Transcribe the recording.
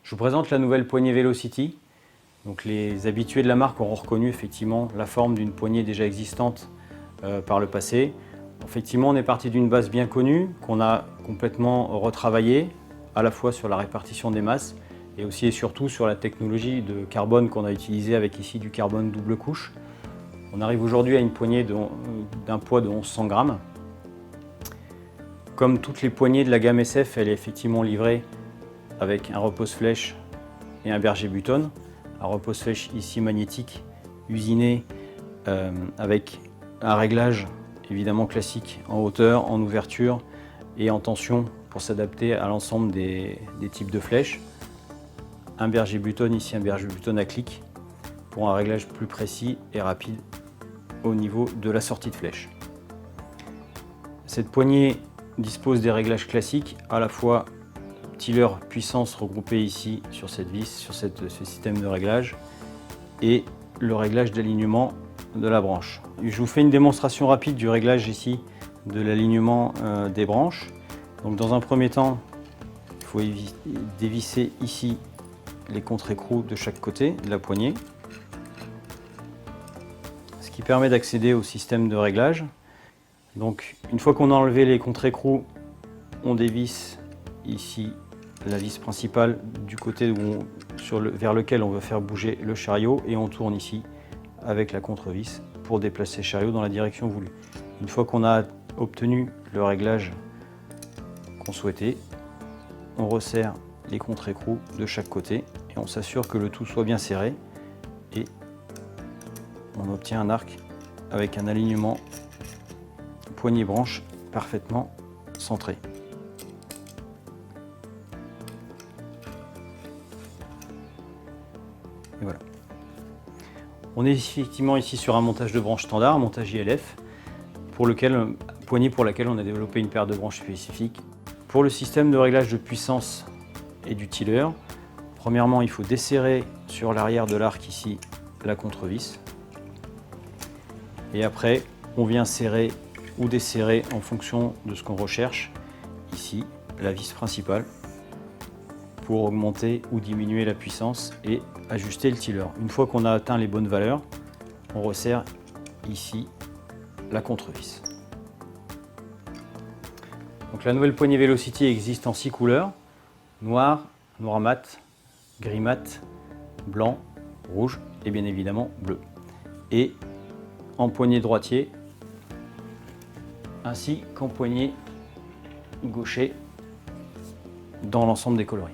Je vous présente la nouvelle poignée Velocity. Donc les habitués de la marque auront reconnu effectivement la forme d'une poignée déjà existante par le passé. Effectivement, on est parti d'une base bien connue qu'on a complètement retravaillée, à la fois sur la répartition des masses et aussi et surtout sur la technologie de carbone qu'on a utilisée avec ici du carbone double couche. On arrive aujourd'hui à une poignée d'un poids de 1100 grammes. Comme toutes les poignées de la gamme SF, elle est effectivement livrée avec un repose-flèche et un berger-button. Un repose-flèche ici magnétique, usiné avec un réglage évidemment classique en hauteur, en ouverture et en tension pour s'adapter à l'ensemble des types de flèches. Un berger-button ici, un berger-button à clic pour un réglage plus précis et rapide au niveau de la sortie de flèche. Cette poignée dispose des réglages classiques, à la fois tiller puissance regroupé ici sur cette vis, sur ce système de réglage, et le réglage d'alignement de la branche. Je vous fais une démonstration rapide du réglage ici de l'alignement des branches. Donc dans un premier temps, il faut dévisser ici les contre-écrous de chaque côté de la poignée, ce qui permet d'accéder au système de réglage. Donc une fois qu'on a enlevé les contre-écrous, on dévisse ici la vis principale du côté vers lequel on veut faire bouger le chariot et on tourne ici avec la contre-vis pour déplacer le chariot dans la direction voulue. Une fois qu'on a obtenu le réglage qu'on souhaitait, on resserre les contre-écrous de chaque côté et on s'assure que le tout soit bien serré et on obtient un arc avec un alignement poignée-branche parfaitement centré. Et voilà. On est effectivement ici sur un montage de branche standard, un montage ILF, poignée pour laquelle on a développé une paire de branches spécifiques. Pour le système de réglage de puissance et du tiller, premièrement, il faut desserrer sur l'arrière de l'arc ici la contre-vis. Et après, on vient serrer ou desserrer en fonction de ce qu'on recherche, ici, la vis principale, pour augmenter ou diminuer la puissance et ajuster le tiller. Une fois qu'on a atteint les bonnes valeurs, on resserre ici la contre-vis. Donc la nouvelle poignée Velocity existe en 6 couleurs: noir, noir mat, gris mat, blanc, rouge et bien évidemment bleu. Et en poignée droitier ainsi qu'en poignée gaucher dans l'ensemble des coloris.